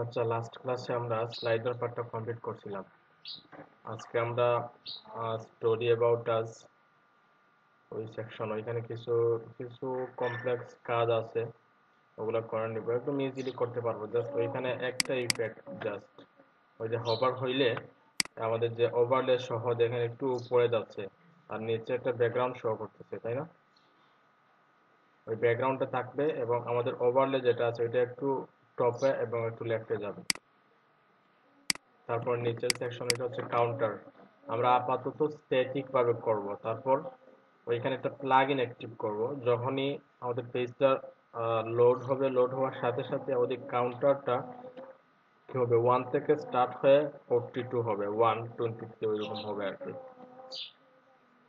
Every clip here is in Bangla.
আচ্ছা, লাস্ট ক্লাসে আমরা স্লাইডার পার্টটা কমপ্লিট করছিলাম। আজকে আমরা স্টোরি অ্যাবাউট আস ওই সেকশন, ওইখানে কিছু কিছু কমপ্লেক্স কাজ আছে, ওগুলো করে নিব, একদম ইজিলি করতে পারবো। জাস্ট ওইখানে একটা ইফেক্ট, জাস্ট ওই যে হবার হইলে আমাদের যে ওভারলে সহ দেখেন একটু উপরে যাচ্ছে আর নিচে একটা ব্যাকগ্রাউন্ড শো করতেছে, তাই না? ওই ব্যাকগ্রাউন্ডটা থাকবে এবং আমাদের ওভারলে যেটা আছে ওইটা একটু টপে এবং একটু লেফটে যাবে। তারপর নিচের সেকশন, এটা হচ্ছে কাউন্টার। আমরা আপাতত স্ট্যাটিক ভাবে করব। তারপর ওইখানে একটা প্লাগইন অ্যাক্টিভ করব। যখনই আমাদের পেজটা লোড হবে, লোড হওয়ার সাথে সাথে আমাদের কাউন্টারটা কি হবে, 1 থেকে স্টার্ট হয়ে 42 হবে, 123 ওইরকম হবে আর কি।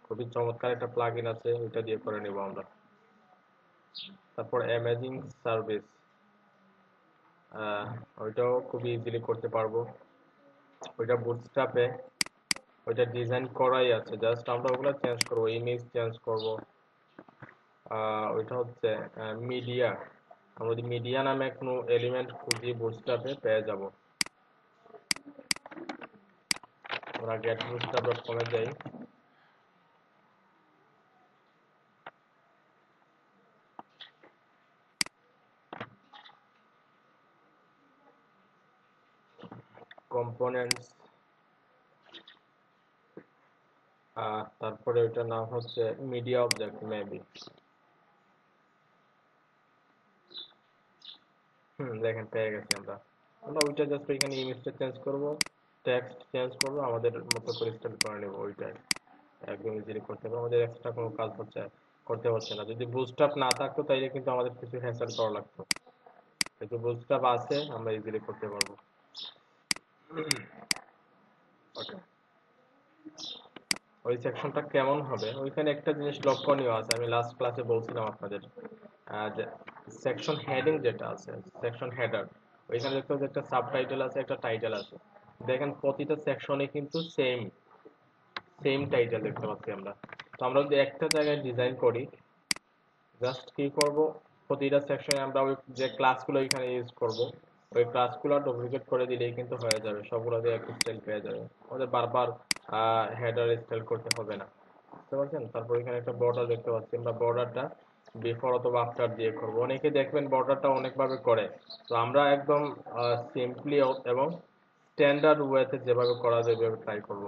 খুবই চমৎকার একটা প্লাগইন আছে, ওইটা দিয়ে করে নেব আমরা। তারপর অ্যামেজিং সার্ভিস, ওইটাও খুবই ইজিলি করতে পারবো। ওইটা বুটস্ট্র্যাপে ওইটা ডিজাইন করাই আছে, জাস্ট আমরা ওগুলো চেঞ্জ করবো, ইমেজ চেঞ্জ করব। ওইটা হচ্ছে মিডিয়া, আমরা যদি মিডিয়া নামে কোনো এলিমেন্ট খুঁজি বুটস্ট্র্যাপে পেয়ে যাব। আমরা getbootstrap.com-এ যাই। কম্পোনেন্টস, তারপরে ওইটার নাম হচ্ছে মিডিয়া অবজেক্ট মেবি। দেখেন পেয়ে গেছি আমরা। আমরা ওইটা জাস্ট ওইখানে ইমেজটা চেঞ্জ করব, টেক্সট চেঞ্জ করব, আমাদের মতো করে স্টাইল করে নেব। ওইটাই একদম ইজিলি করতে হবে, আমাদের এক্সট্রা কোনো কাজ করতে হচ্ছে না। যদি বুটস্ট্র্যাপ না থাকতো তাইলে কিন্তু আমাদের কিছু হ্যাসেল করা লাগতো, কিন্তু বুটস্ট্র্যাপ আছে, আমরা ইজিলি করতে পারবো। ওকে, ওই সেকশনটা কেমন হবে, ওইখানে একটা জিনিস লক্ষণীয় আছে, আমি লাস্ট ক্লাসে বলছিলাম আপনাদের, যে সেকশন হেডিং যেটা আছে, সেকশন হেডার, ওইখানে দেখতে পাচ্ছি একটা সাবটাইটেল আছে, একটা টাইটেল আছে। দেখেন প্রতিটা সেকশনে কিন্তু সেম সেম টাইটেল দেখতে পাচ্ছি আমরা। তো আমরা যদি একটা জায়গায় ডিজাইন করি, জাস্ট কি করব, প্রতিটা সেকশনে আমরা ওই যে ক্লাসগুলো এখানে ইউজ করব, ওই ক্লাসগুলো ডুপ্লিকেট করে দিলেই কিন্তু হয়ে যাবে, সবগুলোতে এক স্টাইল পেয়ে যাবে, আমাদের বারবার হেডার স্টাইল করতে হবে না। বুঝতে পারছেন? তারপর এখানে একটা বর্ডার দেখতে পাচ্ছি, আমরা বর্ডারটা বিফোর অথবা আফটার দিয়ে করব। অনেকে দেখবেন বর্ডারটা অনেকভাবে করে, তো আমরা একদম সিম্পলি এবং স্ট্যান্ডার্ড ওয়েতে যেভাবে করা যায় ওইভাবে ট্রাই করব।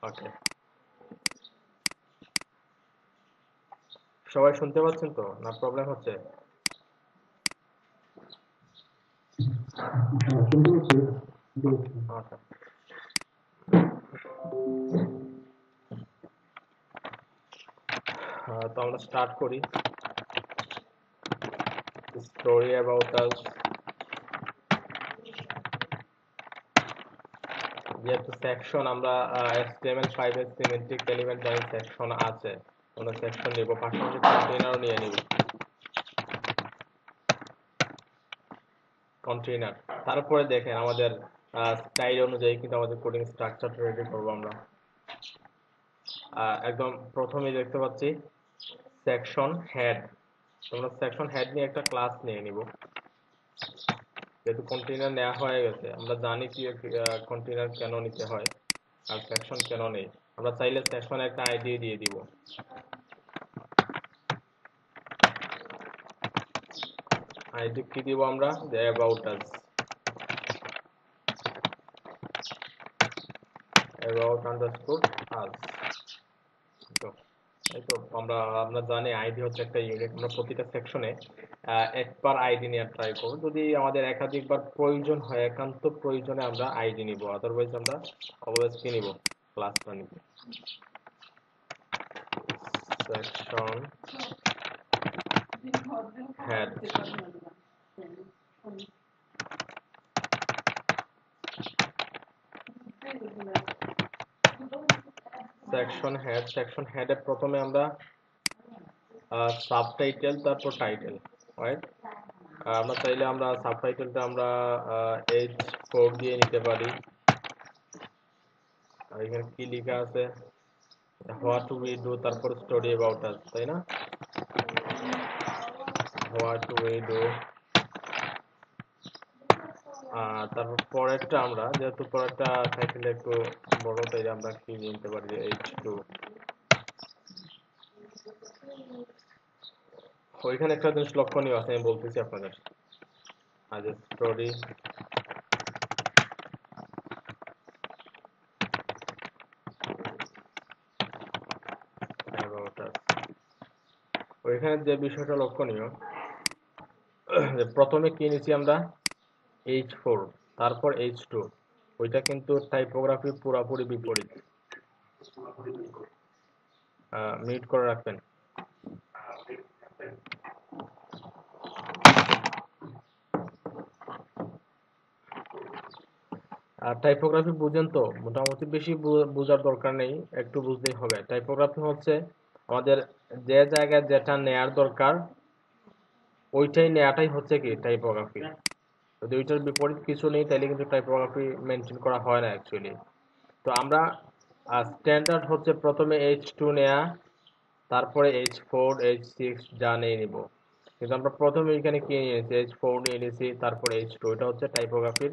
ওকে, সবাই শুনতে পাচ্ছেন তো, না প্রবলেম হচ্ছে? আচ্ছা, তো আমরা স্টার্ট করি। স্টোরি অ্যাবাউট আস, যেহেতু সেকশন আমরা HTML5 এর সিমেট্রিক এলিমেন্ট জানি সেকশন আছে, আমরা সেকশন নিব, পাশাপাশি কন্টেইনারও নিয়ে নিব, কন্টেইনার। তারপরে দেখেন আমাদের স্টাইল অনুযায়ী কিন্তু আমাদের কোডিং স্ট্রাকচারটা রেডি করব আমরা। একদম প্রথমেই দেখতে পাচ্ছি সেকশন হেড, আমরা সেকশন হেড নিয়ে একটা ক্লাস নিয়ে নিব। যেহেতু কন্টেইনার নেওয়া হয়ে গেছে, আমরা জানি কি কন্টেইনার কেন নিতে হয় আর সেকশন কেন নেই। আমরা চাইলে সেকশনে একটা আইডি দিয়ে দিব। আইডি কি দিব আমরা, যে অ্যাবাউট আস, অ্যাবাউট আন্ডারস্কোর আস। তো এই তো আমরা জানি আইডি হচ্ছে একটা ইউনিট, আমরা প্রতিটা সেকশনে একবার আইডি নিয়ে ট্রাই করব। যদি আমাদের একাধিকবার প্রয়োজন হয়, একান্ত প্রয়োজনে আমরা আইডি নিব, আদারওয়াইজ আমরা অলওয়েজ কি নিব, ক্লাসটা নিব। সেকশন হেড, সেকশন হেডে প্রথমে আমরা সাবটাইটেল, তারপর টাইটেল, রাইট? আমরা চাইলে আমরা সাবটাইটেলটা আমরা H4 দিয়ে নিতে পারি। আর এখানে কি লেখা আছে, হোয়াট উই ডু, তারপর স্টোরি অ্যাবাউট আস, তাই না? What we do. তারপর পরেরটা আমরা যেহেতু পরেরটা টাইটেল একটু বড়, তাই আমরা কি নিতে পারি, H2। ওইখানে একটা জিনিস লক্ষণীয় আছে, আমি বলতেছি আপনাদের। আজ স্টোরি অ্যাবাউট আস, ওইখানে যে বিষয়টা লক্ষণীয় যে প্রথমে কি নিয়েছি আমরা, H4, তারপর H2। ওইটা কিন্তু টাইপোগ্রাফি পুরাপুরি বিপরীত। মিউট করে রাখবেন। আর টাইপোগ্রাফি বুঝেন তো? মোটামুটি বেশি বোঝার দরকার নেই, একটু বুঝলেই হবে। টাইপোগ্রাফি হচ্ছে আমাদের যে জায়গায় যেটা নেয়ার দরকার ওইটাই নেয়াটাই হচ্ছে কি টাইপোগ্রাফি। যদি ওইটার বিপরীত কিছু নেই তাহলে কিন্তু টাইপোগ্রাফি মেনটেন করা হয় না অ্যাকচুয়ালি। তো আমরা স্ট্যান্ডার্ড হচ্ছে প্রথমে H2 নেয়া, তারপরে H4 H6 যা নিয়ে নিব। কিন্তু আমরা প্রথমে এখানে কি নিয়েছি, H4 নিয়ে নিয়েছি, তারপরে H2। এটা হচ্ছে টাইপোগ্রাফির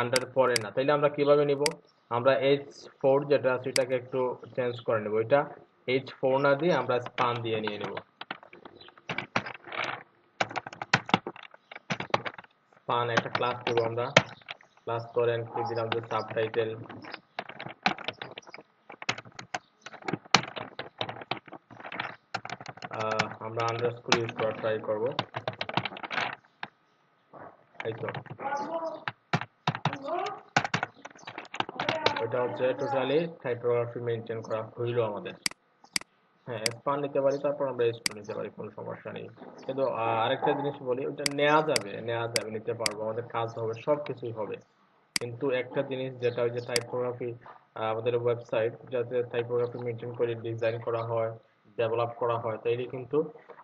আন্ডার পড়ে না। তাইলে আমরা কিভাবে নিব, আমরা H4 যেটা আছে এটাকে একটু চেঞ্জ করে নেব। এটা H4 না দিয়ে আমরা স্পান দিয়ে নিয়ে নেব। স্পান একটা ক্লাস দেবো আমরা, ক্লাস করেন কি দিলাম যে সাবটাইটেল। আমরা আন্ডারস্কোর ইউজ করা ট্রাই করব। এই তো এটা হচ্ছে টোটালি টাইপোগ্রাফি মেনটেন করা হইলো আমাদের। হ্যাঁ, স্পান নিতে পারি, তারপর আমরা স্টোর নিতে পারি, কোনো সমস্যা নেই। কিন্তু আরেকটা জিনিস বলি, ওটা নেওয়া যাবে, নিতে পারবো, আমাদের কাজ হবে, সব কিছুই হবে। কিন্তু একটা জিনিস যেটা ওই যে টাইপোগ্রাফি, আমাদের ওয়েবসাইট যাতে টাইপোগ্রাফি মেনটেন করে ডিজাইন করা হয়, ডেভেলপ করা হয়, তাইলে কিন্তু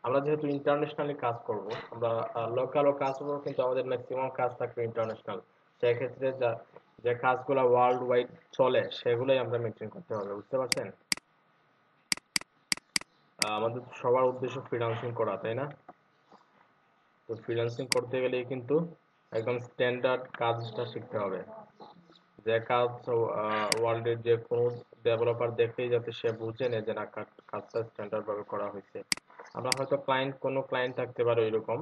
আমরা যেহেতু ইন্টারন্যাশনালি কাজ করব, আমরা লোকালও কাজ করবো, কিন্তু আমাদের ম্যাক্সিমাম কাজ থাকবে ইন্টারন্যাশনাল। সেক্ষেত্রে যে কাজগুলো ওয়ার্ল্ড ওয়াইড চলে সেগুলোই আমরা মেনটেন করতে হবে, বুঝতে পারছেন? আমাদের তো সবার উদ্দেশ্য ফ্রিল্যান্সিং করা, তাই না? তো ফ্রিল্যান্সিং করতে গেলে কিন্তু একদম স্ট্যান্ডার্ড কাজটা শিখতে হবে। যে কাজ ওয়ার্ল্ডের যে কোনো ডেভেলপার দেখলেই যাতে সে বুঝে নেয় যে না কাজটা স্ট্যান্ডার্ড ভাবে করা হয়েছে। আমরা হয়তো কোনো ক্লায়েন্ট থাকতে পারে এরকম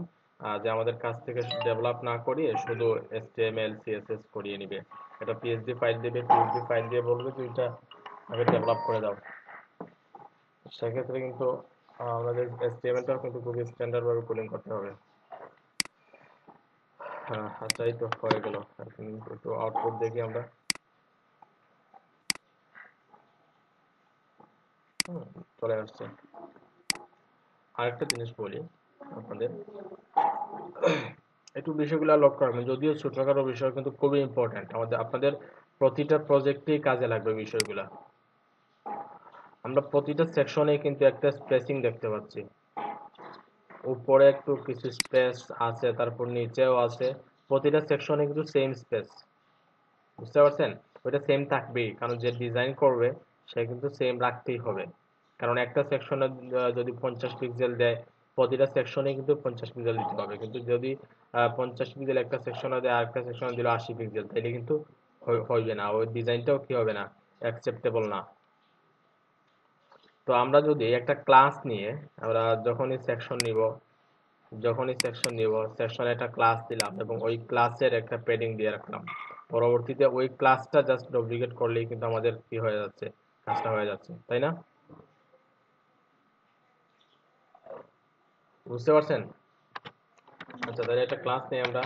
যে আমাদের কাছ থেকে ডেভেলপ না করিয়ে শুধু HTML CSS করিয়ে নিবে, এটা পিএইচডি ফাইল দিবে, পিএইচডি ফাইল দিয়ে বলবে যে এটা আগে ডেভেলপ করে দাও। সেক্ষেত্রে কিন্তু আমাদের HTML-টাও কিন্তু খুবই স্ট্যান্ডার্ড ভাবে কোডিং করতে হবে। আচ্ছা, এই তো হয়ে গেল। এখন একটু আউটপুট দেখি আমরা। চলে আসছে। আরেকটা জিনিস বলি আপনাদের, একটু বিষয়গুলো লক্ষ্য রাখবেন, যদিও ছোটখাটো বিষয় কিন্তু খুবই ইম্পর্ট্যান্ট, আপনাদের প্রতিটা প্রজেক্টেই কাজে লাগবে বিষয়গুলো। আমরা প্রতিটা সেকশনে কিন্তু একটা স্পেসিং দেখতে পাচ্ছি, উপরে একটু কিছু স্পেস আছে, তারপর নিচেও আছে। প্রতিটা সেকশনে কিন্তু সেম স্পেস, বুঝতে পারছেন? ওইটা সেম থাকবেই, কারণ যে ডিজাইন করবে সে কিন্তু সেম রাখতেই হবে। কারণ একটা সেকশনে যদি 50 পিক্সেল দেয়, প্রতিটা সেকশনে কিন্তু 50 পিক্সেল দিতে হবে। কিন্তু যদি 50 পিক্সেল একটা সেকশনে দেয় আর একটা সেকশনে দিল 80 পিক্সেল, তাহলে কিন্তু হইবে না, ওই ডিজাইনটাও কি হবে না, অ্যাকসেপ্টেবল না। তো আমরা যদি একটা ক্লাস নিয়ে আমরা যখনই সেকশন নিব সেকশনে একটা ক্লাস দিলাম এবং ওই ক্লাসের একটা প্যাডিং দিয়ে রাখলাম, পরবর্তীতে ওই ক্লাসটা জাস্ট ডুপ্লিকেট করলেই কিন্তু আমাদের কি হয়ে যাচ্ছে, কাজটা হয়ে যাচ্ছে, তাই না? বুঝতে পারছেন? আচ্ছা, তাহলে একটা ক্লাস নিয়ে আমরা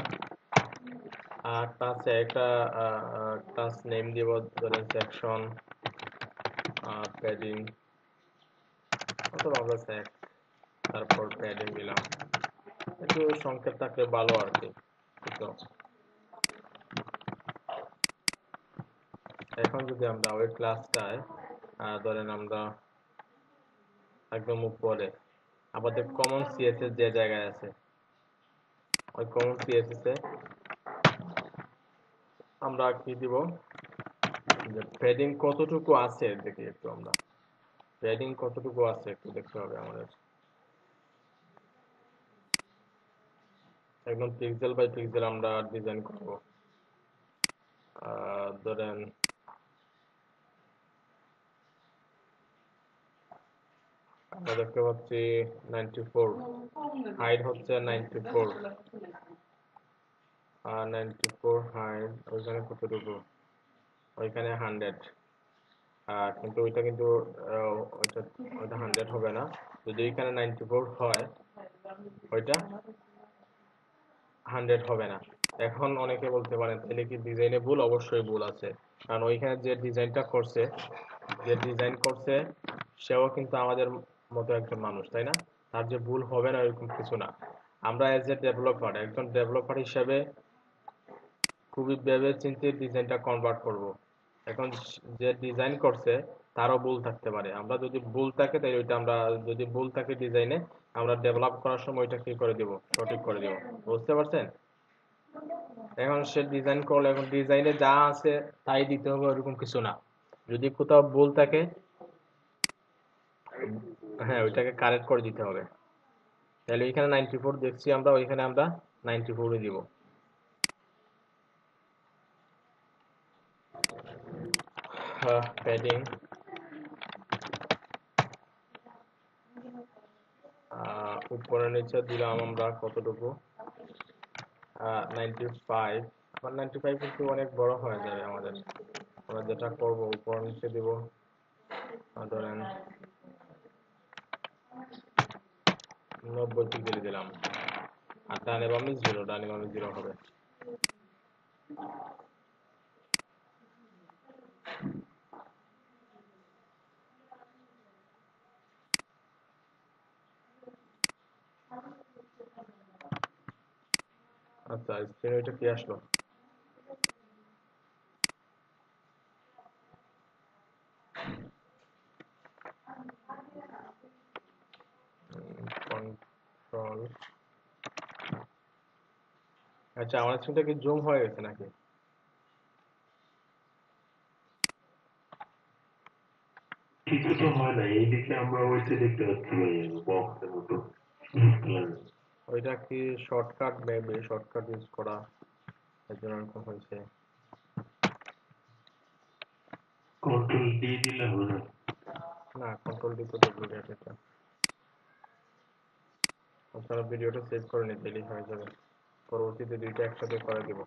ক্লাসে একটা ক্লাস নেম দিব, ধরেন সেকশন প্যাডিং, অথবা আমরা সেক, তারপর প্যাডিং দিলাম, একটু সংক্ষেপ থাকলে ভালো আর কি। তো এখন যদি আমরা ওই ক্লাসটায় ধরেন আমরা একদম উপরে আমাদের কমন সিএসএস যে জায়গায় আছে, ওই কমন সিএসএস এ আমরা কি দিব, যে প্যাডিং কতটুকু আছে দেখি একটু আমরা। প্যাডিং কতটুকু আছে একটু দেখতে হবে আমাদের। একদম পিক্সেল বাই পিক্সেল আমরা ডিজাইন করব। ধরেন আমরা দেখতে পাচ্ছি 94, হাইট হচ্ছে 94, 94 হাইট, ওইখানে কতটুকু, ওইখানে 100। কিন্তু ওইটা কিন্তু ওইটা ওইটা 100 হবে না, যদি এখানে 94 হয় ওইটা 100 হবে না। এখন অনেকে বলতে পারেন তাহলে কি ডিজাইনে ভুল? অবশ্যই ভুল আছে, কারণ ওইখানে যে ডিজাইনটা করছে, যে ডিজাইন করছে সেও কিন্তু আমাদের মতো একজন মানুষ, তাই না? তার যে ভুল হবে না এরকম কিছু না। আমরা এজ এ ডেভেলপার, একজন ডেভেলপার হিসেবে খুবই ভেবে চিন্তে ডিজাইনটা কনভার্ট করব। এখন যে ডিজাইন করছে তারও ভুল থাকতে পারে, আমরা যদি ভুল থাকে তাই ওইটা আমরা, যদি ভুল থাকে ডিজাইনে, আমরা ডেভেলপ করার সময় ওইটা কি করে দিব, সঠিক করে দিব। বুঝতে পারছেন? এখন সে ডিজাইন করলে এখন ডিজাইনে যা আছে তাই দিতে হবে ওরকম কিছু না, যদি কোথাও ভুল থাকে হ্যাঁ ওইটাকে কারেক্ট করে দিতে হবে। তাহলে ওইখানে 94 দেখছি আমরা, ওইখানে আমরা 94ই দিব। প্যাডিং উপরে নিচে দিলাম আমরা কতটুকু, 95। আবার 95 কিন্তু অনেক বড় হয়ে যাবে আমাদের। আমরা যেটা করব উপর নিচে দিব, ধরেন 90 ডিগ্রি দিলাম, আর ডানে বামে 0, ডানে বামে 0 হবে। আচ্ছা স্ক্রিনে ওইটা কি আসলো? কন্ট্রোল, আচ্ছা আমার স্ক্রিনটা কি জুম হয়ে গেছে নাকি? কিছু তো হয় না, এইদিকে আমরা ওইটা দেখতে পাচ্ছি ভাই, বক্সের মতো। ওইটা কি শর্টকাট, মেবি শর্টকাট ইউজ করা এর জন্য এরকম হয়েছে। কন্ট্রোল ডি দিলে হবে না? না, কন্ট্রোল ডি তো ডুপ্লিকেট এটা। আপনারা ভিডিওটা সেভ করে নিতে হয়ে যাবে, পরবর্তীতে দুইটা একসাথে করে দিব।